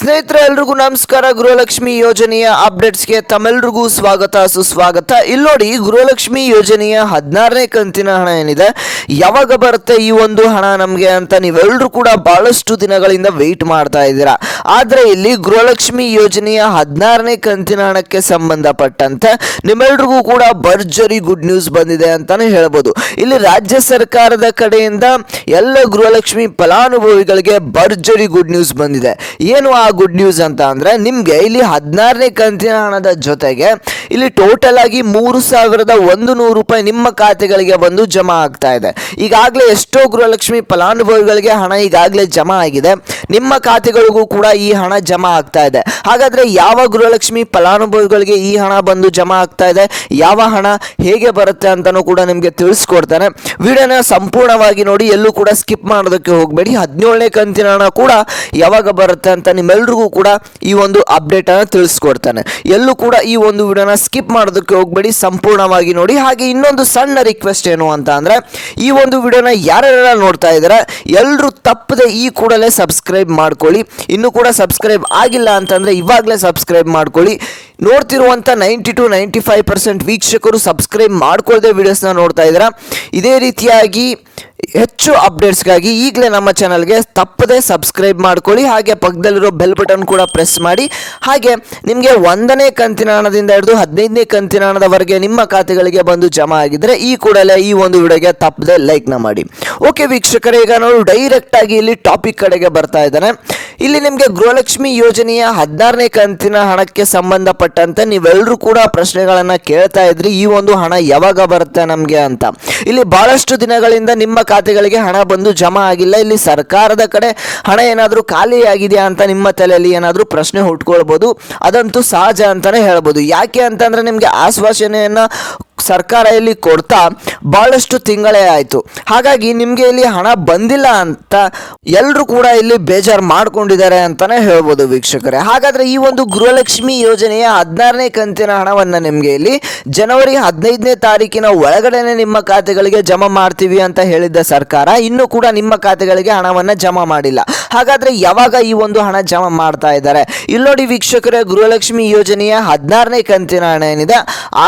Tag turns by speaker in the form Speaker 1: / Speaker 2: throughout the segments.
Speaker 1: ಸ್ನೇಹಿತರೆ ಎಲ್ರಿಗೂ ನಮಸ್ಕಾರ. ಗೃಹಲಕ್ಷ್ಮಿ ಯೋಜನೆಯ ಅಪ್ಡೇಟ್ಸ್ಗೆ ತಮ್ಮೆಲ್ರಿಗೂ ಸ್ವಾಗತ ಸುಸ್ವಾಗತ. ಇಲ್ಲಿ ನೋಡಿ, ಗೃಹಲಕ್ಷ್ಮಿ ಯೋಜನೆಯ 16ನೇ ಕಂತಿನ ಹಣ ಏನಿದೆ, ಯಾವಾಗ ಬರುತ್ತೆ ಈ ಒಂದು ಹಣ ನಮಗೆ ಅಂತ ನೀವೆಲ್ಲರೂ ಕೂಡ ಬಹಳಷ್ಟು ದಿನಗಳಿಂದ ವೆಯ್ಟ್ ಮಾಡ್ತಾ ಇದ್ದೀರಾ. ಆದರೆ ಇಲ್ಲಿ ಗೃಹಲಕ್ಷ್ಮಿ ಯೋಜನೆಯ 16ನೇ ಕಂತಿನ ಹಣಕ್ಕೆ ಸಂಬಂಧಪಟ್ಟಂತೆ ನಿಮ್ಮೆಲ್ರಿಗೂ ಕೂಡ ಭರ್ಜರಿ ಗುಡ್ ನ್ಯೂಸ್ ಬಂದಿದೆ ಅಂತಾನೆ ಹೇಳ್ಬೋದು. ಇಲ್ಲಿ ರಾಜ್ಯ ಸರ್ಕಾರದ ಕಡೆಯಿಂದ ಎಲ್ಲ ಗೃಹಲಕ್ಷ್ಮಿ ಫಲಾನುಭವಿಗಳಿಗೆ ಭರ್ಜರಿ ಗುಡ್ ನ್ಯೂಸ್ ಬಂದಿದೆ. ಏನು ಆ ಗುಡ್ ನ್ಯೂಸ್ ಅಂತ ಅಂದ್ರೆ, ನಿಮ್ಗೆ ಇಲ್ಲಿ 16ನೇ ಕಂತಿನ ಹಣದ ಜೊತೆಗೆ ಇಲ್ಲಿ ಟೋಟಲ್ ಆಗಿ 3,100 ರೂಪಾಯಿ ನಿಮ್ಮ ಖಾತೆಗಳಿಗೆ ಬಂದು ಜಮಾ ಆಗ್ತಾ ಇದೆ. ಈಗಾಗಲೇ ಎಷ್ಟೋ ಗೃಹಲಕ್ಷ್ಮಿ ಫಲಾನುಭವಿಗಳಿಗೆ ಹಣ ಈಗಾಗಲೇ ಜಮಾ ಆಗಿದೆ, ನಿಮ್ಮ ಖಾತೆಗಳಿಗೂ ಕೂಡ ಈ ಹಣ ಜಮಾ ಆಗ್ತಾ ಇದೆ. ಹಾಗಾದ್ರೆ ಯಾವ ಗೃಹಲಕ್ಷ್ಮಿ ಫಲಾನುಭವಿಗಳಿಗೆ ಈ ಹಣ ಬಂದು ಜಮಾ ಆಗ್ತಾ ಇದೆ, ಯಾವ ಹಣ ಹೇಗೆ ಬರುತ್ತೆ ಅಂತಾನೂ ಕೂಡ ನಿಮಗೆ ತಿಳಿಸ್ಕೊಡ್ತಾನೆ. ವಿಡಿಯೋನ ಸಂಪೂರ್ಣವಾಗಿ ನೋಡಿ, ಎಲ್ಲೂ ಕೂಡ ಸ್ಕಿಪ್ ಮಾಡೋದಕ್ಕೆ ಹೋಗಬೇಡಿ. 17ನೇ ಕಂತಿನ ಹಣ ಕೂಡ ಯಾವಾಗ ಬರುತ್ತೆ ಅಂತ ನಿಮ್ಮೆಲ್ರಿಗೂ ಕೂಡ ಈ ಒಂದು ಅಪ್ಡೇಟ್ ಅನ್ನು ತಿಳಿಸ್ಕೊಡ್ತಾನೆ. ಎಲ್ಲೂ ಕೂಡ ಈ ಒಂದು ವಿಡಿಯೋನ ಸ್ಕಿಪ್ ಮಾಡೋದಕ್ಕೆ ಹೋಗಬೇಡಿ, ಸಂಪೂರ್ಣವಾಗಿ ನೋಡಿ. ಹಾಗೆ ಇನ್ನೊಂದು ಸಣ್ಣ ರಿಕ್ವೆಸ್ಟ್ ಏನು ಅಂತ ಅಂದ್ರೆ, ಈ ಒಂದು ವಿಡಿಯೋನ ಯಾರ್ಯಾರೆಲ್ಲ ನೋಡ್ತಾ ಇದ್ದಾರೆ ಎಲ್ಲರೂ ತಪ್ಪದೆ ಈ ಕೂಡಲೇ ಸಬ್ಸ್ಕ್ರೈಬ್ ಮಾಡ್ಕೊಳ್ಳಿ. ಇನ್ನೂ ಕೂಡ ಸಬ್ಸ್ಕ್ರೈಬ್ ಆಗಿಲ್ಲ ಅಂತಂದ್ರೆ ಇವಾಗಲೇ ಸಬ್ಸ್ಕ್ರೈಬ್ ಮಾಡ್ಕೊಳ್ಳಿ. ನೋಡ್ತಿರುವಂಥ 90-95% ವೀಕ್ಷಕರು ಸಬ್ಸ್ಕ್ರೈಬ್ ಮಾಡ್ಕೊಳ್ಳದೆ ವಿಡಿಯೋಸ್ನ ನೋಡ್ತಾ ಇದ್ದೀರಾ. ಇದೇ ರೀತಿಯಾಗಿ ಹೆಚ್ಚು ಅಪ್ಡೇಟ್ಸ್ಗಾಗಿ ಈಗಲೇ ನಮ್ಮ ಚಾನಲ್ಗೆ ತಪ್ಪದೆ ಸಬ್ಸ್ಕ್ರೈಬ್ ಮಾಡ್ಕೊಳ್ಳಿ. ಹಾಗೆ ಪಕ್ಕದಲ್ಲಿರೋ ಬೆಲ್ ಬಟನ್ ಕೂಡ ಪ್ರೆಸ್ ಮಾಡಿ. ಹಾಗೆ ನಿಮಗೆ 1ನೇ ಕಂತಿನ ಹಣದಿಂದ ಹಿಡಿದು 15ನೇ ಕಂತಿನ ಹಣದವರೆಗೆ ನಿಮ್ಮ ಖಾತೆಗಳಿಗೆ ಬಂದು ಜಮಾ ಆಗಿದ್ರೆ ಈ ಕೂಡಲೇ ಈ ಒಂದು ವಿಡಿಯೋಗೆ ತಪ್ಪದೆ ಲೈಕ್ನ ಮಾಡಿ. ಓಕೆ ವೀಕ್ಷಕರೇ, ಈಗ ನಾವು ಡೈರೆಕ್ಟ್ ಆಗಿ ಇಲ್ಲಿ ಟಾಪಿಕ್ ಕಡೆಗೆ ಬರ್ತಾ ಇದ್ದಾನೆ. ಇಲ್ಲಿ ನಿಮಗೆ ಗೃಹಲಕ್ಷ್ಮಿ ಯೋಜನೆಯ 16ನೇ ಕಂತಿನ ಹಣಕ್ಕೆ ಸಂಬಂಧಪಟ್ಟಂತೆ ನೀವೆಲ್ಲರೂ ಕೂಡ ಪ್ರಶ್ನೆಗಳನ್ನು ಕೇಳ್ತಾ ಇದ್ರಿ, ಈ ಒಂದು ಹಣ ಯಾವಾಗ ಬರುತ್ತೆ ನಮಗೆ ಅಂತ. ಇಲ್ಲಿ ಬಹಳಷ್ಟು ದಿನಗಳಿಂದ ನಿಮ್ಮ ಖಾತೆಗಳಿಗೆ ಹಣ ಬಂದು ಜಮಾ ಆಗಿಲ್ಲ. ಇಲ್ಲಿ ಸರ್ಕಾರದ ಕಡೆ ಹಣ ಏನಾದರೂ ಖಾಲಿ ಆಗಿದೆಯಾ ಅಂತ ನಿಮ್ಮ ತಲೆಯಲ್ಲಿ ಏನಾದರೂ ಪ್ರಶ್ನೆ ಹುಟ್ಕೊಳ್ಬೋದು. ಅದಂತೂ ಸಹಜ ಅಂತಾನೆ ಹೇಳ್ಬೋದು. ಯಾಕೆ ಅಂತಂದ್ರೆ ನಿಮಗೆ ಆಶ್ವಾಸನೆಯನ್ನ ಸರ್ಕಾರ ಇಲ್ಲಿ ಕೊಡ್ತಾ ಬಹಳಷ್ಟು ತಿಂಗಳೇ ಆಯಿತು. ಹಾಗಾಗಿ ನಿಮಗೆ ಇಲ್ಲಿ ಹಣ ಬಂದಿಲ್ಲ ಅಂತ ಎಲ್ಲರೂ ಕೂಡ ಇಲ್ಲಿ ಬೇಜಾರು ಮಾಡ್ಕೊಂಡಿದ್ದಾರೆ ಅಂತಾನೆ ಹೇಳ್ಬೋದು ವೀಕ್ಷಕರೇ. ಹಾಗಾದ್ರೆ ಈ ಒಂದು ಗೃಹಲಕ್ಷ್ಮಿ ಯೋಜನೆಯ 16ನೇ ಕಂತಿನ ಹಣವನ್ನು ನಿಮಗೆ ಇಲ್ಲಿ ಜನವರಿ 15ನೇ ತಾರೀಕಿನ ಒಳಗಡೆನೆ ನಿಮ್ಮ ಖಾತೆಗಳಿಗೆ ಜಮಾ ಮಾಡ್ತೀವಿ ಅಂತ ಹೇಳಿದ್ದ ಸರ್ಕಾರ ಇನ್ನೂ ಕೂಡ ನಿಮ್ಮ ಖಾತೆಗಳಿಗೆ ಹಣವನ್ನು ಜಮಾ ಮಾಡಿಲ್ಲ. ಹಾಗಾದ್ರೆ ಯಾವಾಗ ಈ ಒಂದು ಹಣ ಜಮಾ ಮಾಡ್ತಾ ಇದ್ದಾರೆ? ಇಲ್ಲಿ ನೋಡಿ ವೀಕ್ಷಕರೇ, ಗೃಹಲಕ್ಷ್ಮಿ ಯೋಜನೆಯ 16ನೇ ಕಂತಿನ ಹಣ ಏನಿದೆ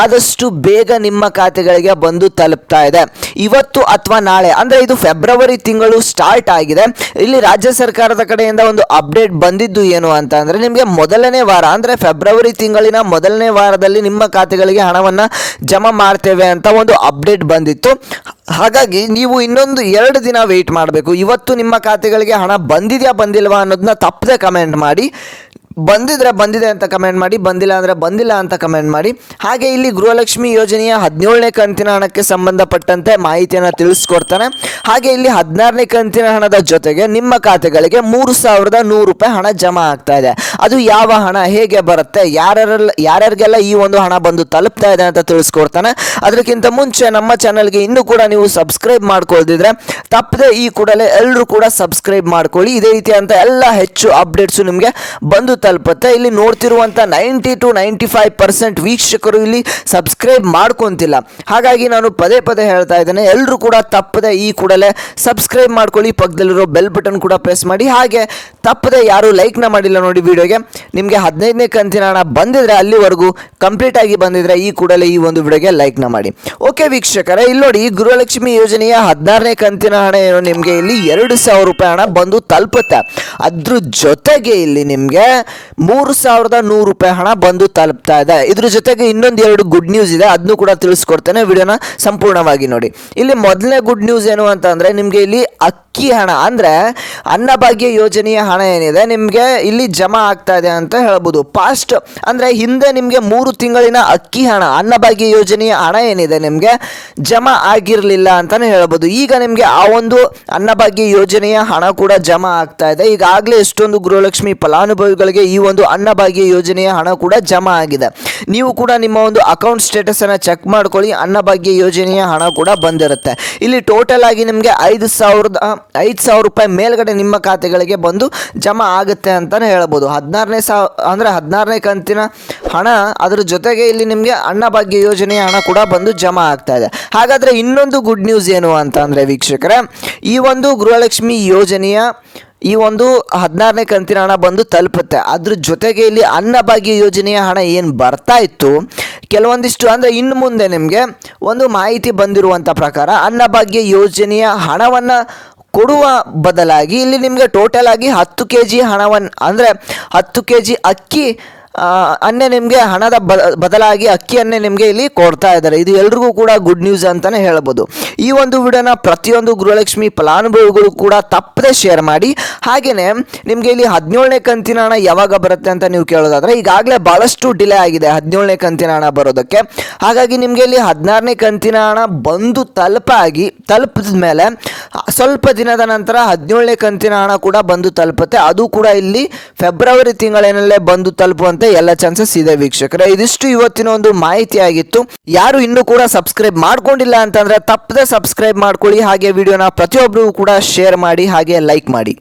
Speaker 1: ಆದಷ್ಟು ಬೇಗ ನಿಮ್ಮ ಖಾತೆಗಳಿಗೆ ಬಂದು ತಲುಪ್ತಾ ಇದೆ. ಇವತ್ತು ಅಥವಾ ನಾಳೆ, ಅಂದ್ರೆ ಇದು ಫೆಬ್ರವರಿ ತಿಂಗಳು ಸ್ಟಾರ್ಟ್ ಆಗಿದೆ. ಇಲ್ಲಿ ರಾಜ್ಯ ಸರ್ಕಾರದ ಕಡೆಯಿಂದ ಒಂದು ಅಪ್ಡೇಟ್ ಬಂದಿದ್ದು ಏನು ಅಂತ ಅಂದ್ರೆ, ನಿಮಗೆ ಮೊದಲನೇ ವಾರ ಅಂದ್ರೆ ಫೆಬ್ರವರಿ ತಿಂಗಳಿನ ಮೊದಲನೇ ವಾರದಲ್ಲಿ ನಿಮ್ಮ ಖಾತೆಗಳಿಗೆ ಹಣವನ್ನ ಜಮಾ ಮಾಡ್ತೇವೆ ಅಂತ ಒಂದು ಅಪ್ಡೇಟ್ ಬಂದಿತ್ತು. ಹಾಗಾಗಿ ನೀವು ಇನ್ನೊಂದು 2 ದಿನ ವೆಯ್ಟ್ ಮಾಡಬೇಕು. ಇವತ್ತು ನಿಮ್ಮ ಖಾತೆಗಳಿಗೆ ಹಣ ಬಂದಿದೆಯಾ ಬಂದಿಲ್ವಾ ಅನ್ನೋದನ್ನ ತಪ್ಪದೆ ಕಮೆಂಟ್ ಮಾಡಿ. ಬಂದಿದ್ರೆ ಬಂದಿದೆ ಅಂತ ಕಮೆಂಟ್ ಮಾಡಿ, ಬಂದಿಲ್ಲ ಅಂದರೆ ಬಂದಿಲ್ಲ ಅಂತ ಕಮೆಂಟ್ ಮಾಡಿ. ಹಾಗೆ ಇಲ್ಲಿ ಗೃಹಲಕ್ಷ್ಮಿ ಯೋಜನೆಯ 17ನೇ ಕಂತಿನ ಹಣಕ್ಕೆ ಸಂಬಂಧಪಟ್ಟಂತೆ ಮಾಹಿತಿಯನ್ನು ತಿಳಿಸ್ಕೊಡ್ತಾನೆ. ಹಾಗೆ ಇಲ್ಲಿ 16ನೇ ಕಂತಿನ ಹಣದ ಜೊತೆಗೆ ನಿಮ್ಮ ಖಾತೆಗಳಿಗೆ 3,100 ರೂಪಾಯಿ ಹಣ ಜಮಾ ಆಗ್ತಾ ಇದೆ. ಅದು ಯಾವ ಹಣ, ಹೇಗೆ ಬರುತ್ತೆ, ಯಾರ್ಯಾರಿಗೆಲ್ಲ ಈ ಒಂದು ಹಣ ಬಂದು ತಲುಪ್ತಾ ಇದೆ ಅಂತ ತಿಳಿಸ್ಕೊಡ್ತಾನೆ. ಅದಕ್ಕಿಂತ ಮುಂಚೆ ನಮ್ಮ ಚಾನಲ್ಗೆ ಇನ್ನೂ ಕೂಡ ನೀವು ಸಬ್ಸ್ಕ್ರೈಬ್ ಮಾಡ್ಕೊಳ್ದಿದ್ರೆ ತಪ್ಪದೆ ಈ ಕೂಡಲೇ ಎಲ್ಲರೂ ಕೂಡ ಸಬ್ಸ್ಕ್ರೈಬ್ ಮಾಡ್ಕೊಳ್ಳಿ. ಇದೇ ರೀತಿಯಂತ ಎಲ್ಲ ಹೆಚ್ಚು ಅಪ್ಡೇಟ್ಸು ನಿಮಗೆ ಬಂದು ತಲುಪುತ್ತೆ. ಇಲ್ಲಿ ನೋಡ್ತಿರುವಂಥ 90-95% ವೀಕ್ಷಕರು ಇಲ್ಲಿ ಸಬ್ಸ್ಕ್ರೈಬ್ ಮಾಡ್ಕೊಂತಿಲ್ಲ. ಹಾಗಾಗಿ ನಾನು ಪದೇ ಪದೇ ಹೇಳ್ತಾ ಇದ್ದೇನೆ, ಎಲ್ಲರೂ ಕೂಡ ತಪ್ಪದೆ ಈ ಕೂಡಲೇ ಸಬ್ಸ್ಕ್ರೈಬ್ ಮಾಡ್ಕೊಳ್ಳಿ. ಪಕ್ಕದಲ್ಲಿರೋ ಬೆಲ್ ಬಟನ್ ಕೂಡ ಪ್ರೆಸ್ ಮಾಡಿ. ಹಾಗೆ ತಪ್ಪದೆ ಯಾರು ಲೈಕ್ನ ಮಾಡಿಲ್ಲ ನೋಡಿ ವಿಡಿಯೋಗೆ, ನಿಮಗೆ 15ನೇ ಕಂತಿನ ಹಣ ಬಂದಿದ್ರೆ ಅಲ್ಲಿವರೆಗೂ ಕಂಪ್ಲೀಟ್ ಆಗಿ ಬಂದಿದ್ರೆ ಈ ಕೂಡಲೇ ಈ ಒಂದು ವಿಡಿಯೋಗೆ ಲೈಕ್ನ ಮಾಡಿ. ಓಕೆ ವೀಕ್ಷಕರೇ, ಇಲ್ಲಿ ನೋಡಿ, ಗೃಹಲಕ್ಷ್ಮಿ ಯೋಜನೆಯ 16ನೇ ಕಂತಿನ ಹಣ ಏನು ನಿಮಗೆ ಇಲ್ಲಿ 2,000 ರೂಪಾಯಿ ಹಣ ಬಂದು ತಲುಪುತ್ತೆ. ಅದ್ರ ಜೊತೆಗೆ ಇಲ್ಲಿ ನಿಮಗೆ 3,100 ರೂಪಾಯಿ ಹಣ ಬಂದು ತಲುಪ್ತಾ ಇದೆ. ಇದ್ರ ಜೊತೆಗೆ ಇನ್ನೊಂದು 2 ಗುಡ್ ನ್ಯೂಸ್ ಇದೆ, ಅದನ್ನು ಕೂಡ ತಿಳಿಸ್ಕೊಡ್ತೇನೆ. ವಿಡಿಯೋನ ಸಂಪೂರ್ಣವಾಗಿ ನೋಡಿ. ಇಲ್ಲಿ ಮೊದಲನೇ ಗುಡ್ ನ್ಯೂಸ್ ಏನು ಅಂತ ಅಂದ್ರೆ, ನಿಮಗೆ ಇಲ್ಲಿ ಅಕ್ಕಿ ಹಣ ಅಂದ್ರೆ ಅನ್ನಭಾಗ್ಯ ಯೋಜನೆಯ ಹಣ ಏನಿದೆ ನಿಮಗೆ ಇಲ್ಲಿ ಜಮಾ ಆಗ್ತಾ ಇದೆ ಅಂತ ಹೇಳ್ಬೋದು. ಪಾಸ್ಟ್ ಅಂದ್ರೆ ಹಿಂದೆ ನಿಮಗೆ 3 ತಿಂಗಳಿನ ಅಕ್ಕಿ ಹಣ, ಅನ್ನಭಾಗ್ಯ ಯೋಜನೆಯ ಹಣ ಏನಿದೆ ನಿಮಗೆ ಜಮಾ ಆಗಿರಲಿಲ್ಲ ಅಂತಾನೆ ಹೇಳ್ಬೋದು. ಈಗ ನಿಮಗೆ ಆ ಒಂದು ಅನ್ನಭಾಗ್ಯ ಯೋಜನೆಯ ಹಣ ಕೂಡ ಜಮಾ ಆಗ್ತಾ ಇದೆ. ಈಗಾಗಲೇ ಎಷ್ಟೊಂದು ಗೃಹಲಕ್ಷ್ಮಿ ಫಲಾನುಭವಿಗಳಿಗೆ ಈ ಒಂದು ಅನ್ನಭಾಗ್ಯ ಯೋಜನೆಯ ಹಣ ಕೂಡ ಜಮಾ ಆಗಿದೆ. ನೀವು ಕೂಡ ನಿಮ್ಮ ಒಂದು ಅಕೌಂಟ್ ಸ್ಟೇಟಸ್ ಅನ್ನು ಚೆಕ್ ಮಾಡ್ಕೊಳ್ಳಿ, ಅನ್ನಭಾಗ್ಯ ಯೋಜನೆಯ ಹಣ ಕೂಡ ಬಂದಿರುತ್ತೆ. ಇಲ್ಲಿ ಟೋಟಲ್ ಆಗಿ ನಿಮಗೆ 5,000 ರೂಪಾಯಿ ಮೇಲ್ಗಡೆ ನಿಮ್ಮ ಖಾತೆಗಳಿಗೆ ಬಂದು ಜಮಾ ಆಗುತ್ತೆ ಅಂತಾನೆ ಹೇಳ್ಬೋದು. 16ನೇ ಕಂತಿನ ಹಣ, ಅದರ ಜೊತೆಗೆ ಇಲ್ಲಿ ನಿಮಗೆ ಅನ್ನಭಾಗ್ಯ ಯೋಜನೆಯ ಹಣ ಕೂಡ ಬಂದು ಜಮಾ ಆಗ್ತಾ ಇದೆ. ಹಾಗಾದ್ರೆ ಇನ್ನೊಂದು ಗುಡ್ ನ್ಯೂಸ್ ಏನು ಅಂತ ಅಂದ್ರೆ ವೀಕ್ಷಕರೇ, ಈ ಒಂದು ಗೃಹಲಕ್ಷ್ಮಿ ಯೋಜನೆಯ ಈ ಒಂದು 16ನೇ ಕಂತಿನ ಹಣ ಬಂದು ತಲುಪುತ್ತೆ. ಅದ್ರ ಜೊತೆಗೆ ಇಲ್ಲಿ ಅನ್ನಭಾಗ್ಯ ಯೋಜನೆಯ ಹಣ ಏನು ಬರ್ತಾ ಇತ್ತು, ಕೆಲವೊಂದಿಷ್ಟು ಅಂದರೆ ಇನ್ನು ಮುಂದೆ ನಿಮಗೆ ಒಂದು ಮಾಹಿತಿ ಬಂದಿರುವಂಥ ಪ್ರಕಾರ ಅನ್ನಭಾಗ್ಯ ಯೋಜನೆಯ ಹಣವನ್ನು ಕೊಡುವ ಬದಲಾಗಿ ಇಲ್ಲಿ ನಿಮಗೆ ಟೋಟಲ್ ಆಗಿ 10 kg ಹಣವನ್ನು ಅಂದರೆ 10 kg ಅಕ್ಕಿ ಅನ್ನೇ ನಿಮಗೆ ಹಣದ ಬದಲಾಗಿ ಅಕ್ಕಿಯನ್ನೇ ನಿಮಗೆ ಇಲ್ಲಿ ಕೊಡ್ತಾ ಇದ್ದಾರೆ. ಇದು ಎಲ್ರಿಗೂ ಕೂಡ ಗುಡ್ ನ್ಯೂಸ್ ಅಂತಲೇ ಹೇಳ್ಬೋದು. ಈ ಒಂದು ವಿಡಿಯೋನ ಪ್ರತಿಯೊಂದು ಗೃಹಲಕ್ಷ್ಮಿ ಫಲಾನುಭವಿಗಳು ಕೂಡ ತಪ್ಪದೆ ಶೇರ್ ಮಾಡಿ. ಹಾಗೆಯೇ ನಿಮಗೆ ಇಲ್ಲಿ 17ನೇ ಕಂತಿನ ಹಣ ಯಾವಾಗ ಬರುತ್ತೆ ಅಂತ ನೀವು ಕೇಳೋದಾದರೆ, ಈಗಾಗಲೇ ಭಾಳಷ್ಟು ಡಿಲೇ ಆಗಿದೆ 17ನೇ ಕಂತಿನ ಹಣ ಬರೋದಕ್ಕೆ. ಹಾಗಾಗಿ ನಿಮಗೆ ಇಲ್ಲಿ 16ನೇ ಕಂತಿನ ಹಣ ಬಂದು ತಲುಪಿದ ಮೇಲೆ ಸ್ವಲ್ಪ ದಿನದ ನಂತರ 17ನೇ ಕಂತಿನ ಹಣ ಕೂಡ ಬಂದು ತಲುಪುತ್ತೆ. ಅದು ಕೂಡ ಇಲ್ಲಿ ಫೆಬ್ರವರಿ ತಿಂಗಳೇನಲ್ಲೇ ಬಂದು ತಲುಪುವಂತೆ ಎಲ್ಲ ಚಾನ್ಸಸ್ ಇದೆ ವೀಕ್ಷಕರೇ. ಇದಿಷ್ಟು ಇವತ್ತಿನ ಒಂದು ಮಾಹಿತಿ ಆಗಿತ್ತು. ಯಾರು ಇನ್ನೂ ಕೂಡ ಸಬ್ಸ್ಕ್ರೈಬ್ ಮಾಡ್ಕೊಂಡಿಲ್ಲ ಅಂತಂದ್ರೆ ತಪ್ಪದೆ ಸಬ್ಸ್ಕ್ರೈಬ್ ಮಾಡ್ಕೊಳ್ಳಿ. ಹಾಗೆ ವಿಡಿಯೋನ ಪ್ರತಿಯೊಬ್ಬರಿಗೂ ಕೂಡ ಶೇರ್ ಮಾಡಿ, ಹಾಗೆ ಲೈಕ್ ಮಾಡಿ.